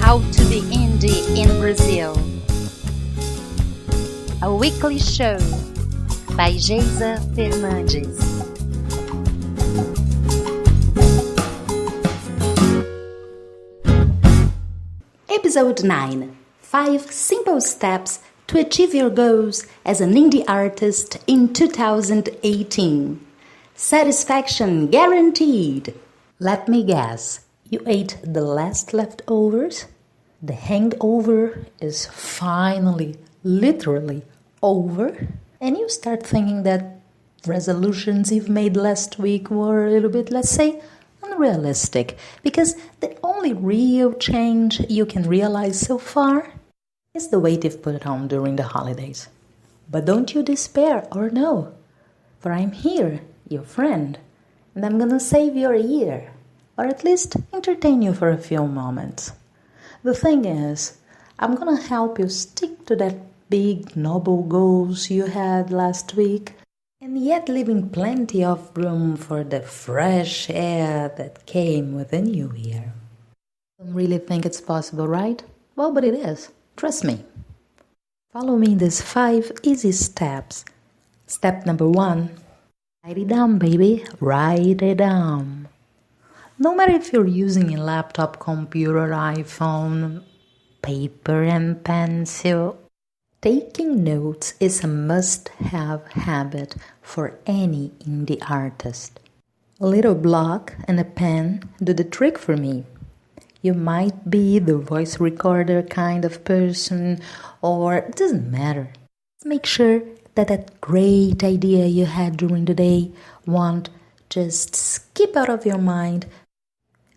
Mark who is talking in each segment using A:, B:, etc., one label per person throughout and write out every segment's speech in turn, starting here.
A: How to be Indie in Brazil. A weekly show by Geisa Fernandes. Episode 9. 5 simple steps to achieve your goals as an indie artist in 2018. Satisfaction guaranteed. Let me guess, you ate the last leftovers? The hangover is finally, literally over? And you start thinking that resolutions you've made last week were a little bit, let's say, unrealistic, because the only real change you can realize so far is the weight you've put on during the holidays. But don't you despair or no, for I'm here, your friend, and I'm gonna save your year, or at least entertain you for a few moments. The thing is, I'm gonna help you stick to that big noble goals you had last week, and yet leaving plenty of room for the fresh air that came with the new year. Don't really think it's possible, right? Well, but it is. Trust me. Follow me in these 5 easy steps. Step number 1. Write it down, baby. Write it down. No matter if you're using a laptop, computer, iPhone, paper and pencil, taking notes is a must-have habit for any indie artist. A little block and a pen do the trick for me. You might be the voice recorder kind of person, or it doesn't matter. Make sure that great idea you had during the day won't just skip out of your mind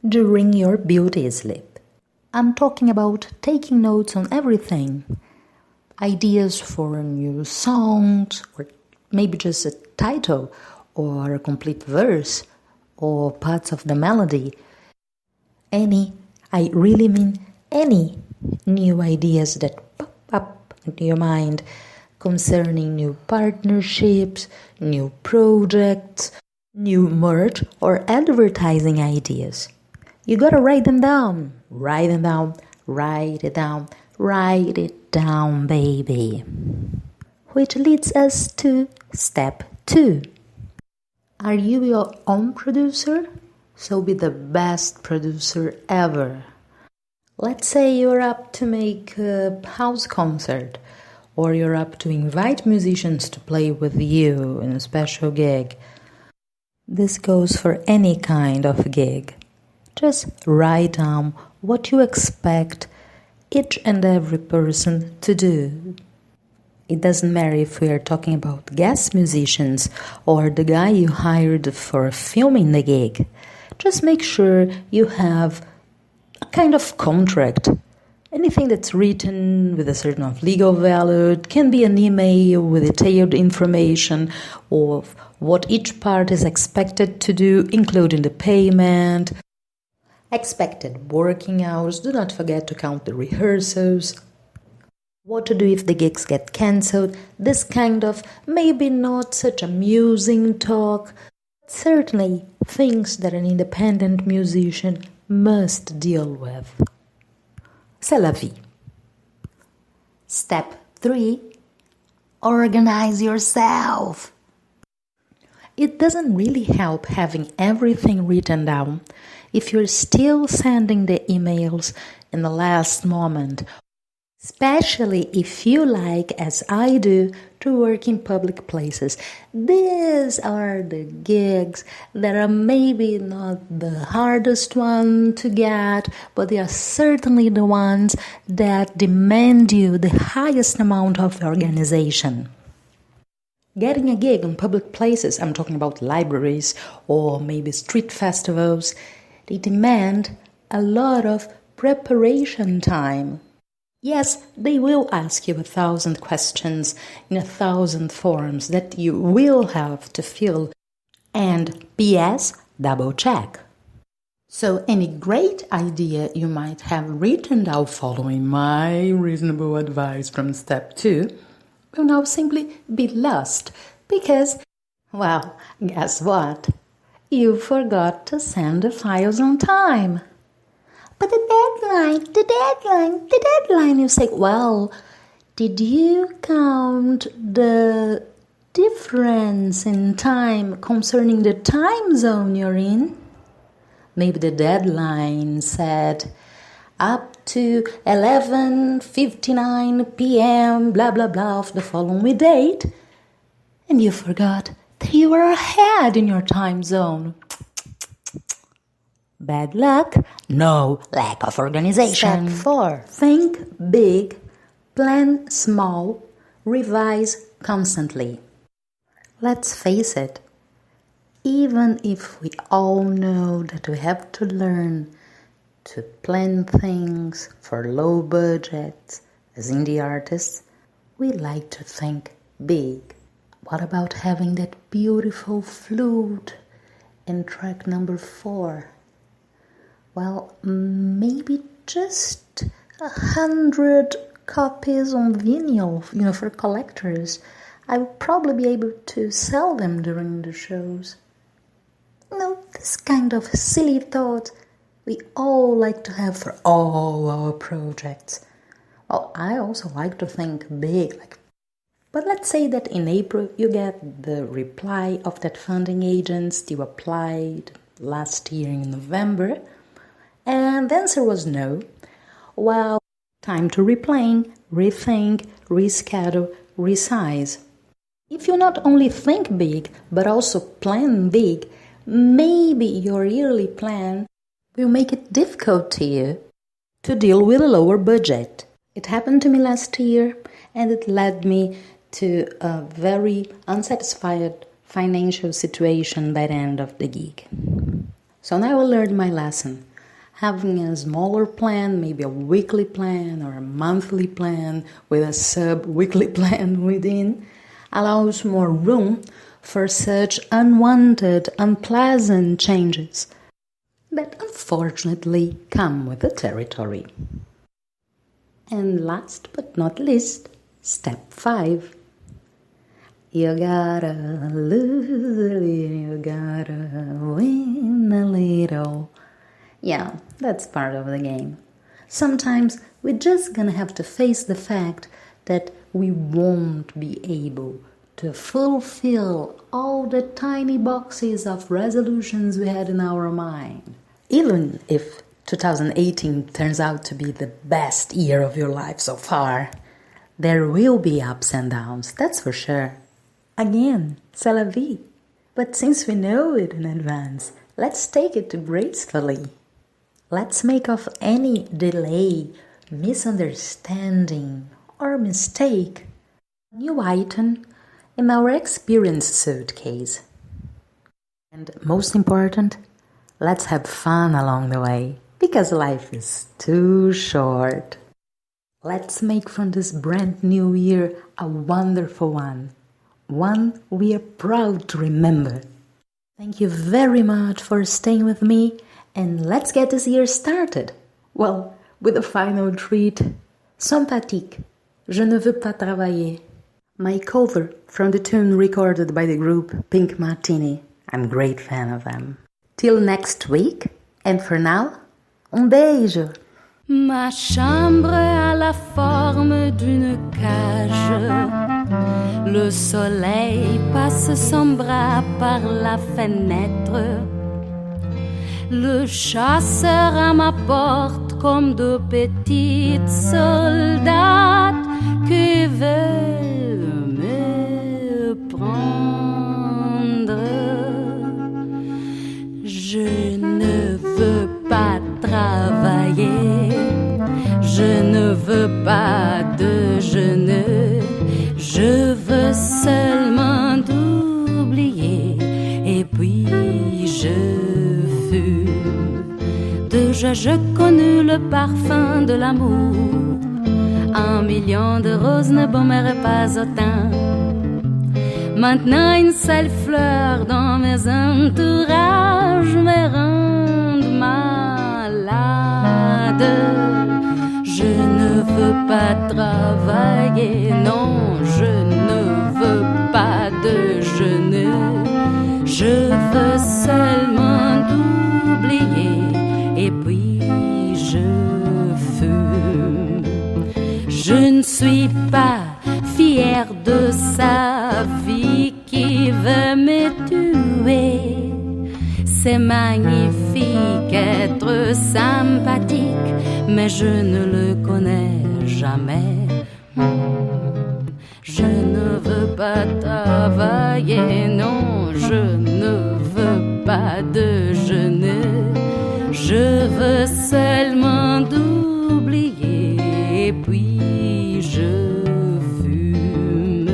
A: during your beauty sleep. I'm talking about taking notes on everything. Ideas for new songs, or maybe just a title, or a complete verse, or parts of the melody. I really mean any new ideas that pop up into your mind concerning new partnerships, new projects, new merch, or advertising ideas. You gotta write them down. Write them down. Write it down. Write it down, baby. Which leads us to step 2. Are you your own producer? So be the best producer ever. Let's say you're up to make a house concert, or you're up to invite musicians to play with you in a special gig. This goes for any kind of gig. Just write down what you expect each and every person to do. It doesn't matter if we are talking about guest musicians or the guy you hired for filming the gig. Just make sure you have a kind of contract. Anything that's written with a certain of legal value. It can be an email with detailed information of what each part is expected to do, including the payment, expected working hours. Do not forget to count the rehearsals. What to do if the gigs get cancelled. This kind of maybe not such amusing talk. Certainly things that an independent musician must deal with. C'est la vie. Step 3. Organize yourself. It doesn't really help having everything written down if you're still sending the emails in the last moment, especially if you like, as I do, to work in public places. These are the gigs that are maybe not the hardest one to get, but they are certainly the ones that demand you the highest amount of organization. Getting a gig in public places, I'm talking about libraries or maybe street festivals, they demand a lot of preparation time. Yes, they will ask you 1,000 questions in 1,000 forms that you will have to fill. And P.S. double check. So any great idea you might have written down following my reasonable advice from step 2 will now simply be lost because, well, guess what? You forgot to send the files on time. But the deadline, you say, well, did you count the difference in time concerning the time zone you're in? Maybe the deadline said up to 11:59 p.m. blah blah blah of the following date, and you forgot that you were ahead in your time zone. Bad luck? No, lack of organization.
B: Step 4.
A: Think big, plan small, revise constantly. Let's face it, even if we all know that we have to learn to plan things for low budgets as indie artists, we like to think big. What about having that beautiful flute in track number 4? Well, maybe just 100 copies on vinyl, for collectors. I will probably be able to sell them during the shows. This kind of silly thought we all like to have for all our projects. Well, I also like to think big, but let's say that in April you get the reply of that funding agents you applied last year in November, and the answer was no. Well, time to replan, rethink, reschedule, resize. If you not only think big, but also plan big, maybe your yearly plan will make it difficult to you to deal with a lower budget. It happened to me last year, and it led me to a very unsatisfied financial situation by the end of the gig. So now I learned my lesson. Having a smaller plan, maybe a weekly plan or a monthly plan with a sub-weekly plan within, allows more room for such unwanted, unpleasant changes that unfortunately come with the territory. And last but not least, step 5. You gotta lose a little, you gotta win a little. Yeah, that's part of the game. Sometimes we're just gonna have to face the fact that we won't be able to fulfill all the tiny boxes of resolutions we had in our mind. Even if 2018 turns out to be the best year of your life so far, there will be ups and downs, that's for sure. Again, c'est la vie. But since we know it in advance, let's take it gracefully. Let's make of any delay, misunderstanding, or mistake a new item in our experience suitcase. And most important, let's have fun along the way, because life is too short. Let's make from this brand new year a wonderful one we are proud to remember. Thank you very much for staying with me, and let's get this year started. Well, with a final treat, sympathique, Je ne veux pas travailler. My cover from the tune recorded by the group Pink Martini. I'm a great fan of them. Till next week, and for now, un beijo.
C: Ma chambre a la forme d'une cage. Le soleil passe son bras par la fenêtre. Le chasseur à ma porte comme de petites soldats qui veulent me prendre. Je ne veux pas travailler, je ne veux pas déjeuner, je veux seulement oublier et puis je fume. Déjà je connus le parfum de l'amour, 1 million de roses ne baumerait pas autant. Maintenant une seule fleur dans mes entourages me rend malade. Je ne veux pas travailler, non, je ne veux pas déjeuner. Je veux seulement oublier et puis je suis pas fière de sa vie qui veut me tuer. C'est magnifique être sympathique, mais je ne le connais jamais. Je ne veux pas travailler, non, je ne veux pas déjeuner. Je veux seulement d'oublier, et puis je fume.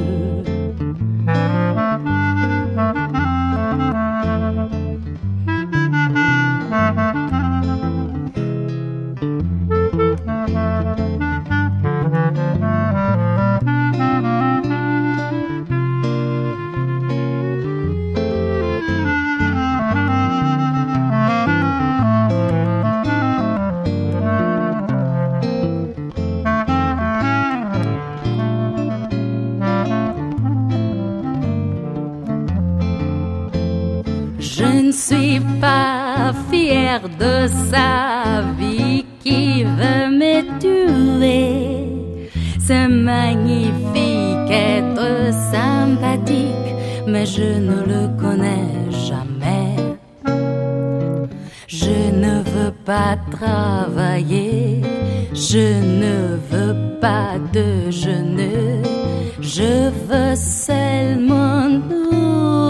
C: Je ne suis pas fière de sa vie qui veut me tuer. C'est magnifique être sympathique, mais je ne le connais jamais. Je ne veux pas travailler, je ne veux pas déjeuner. Je veux seulement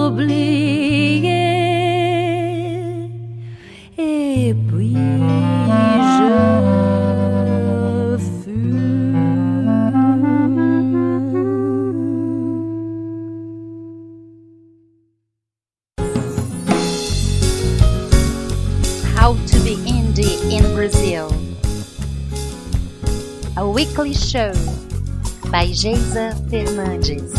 C: oublier. Et puis je fume.
A: How to be indie in Brazil. A weekly show by Geisa Fernandes.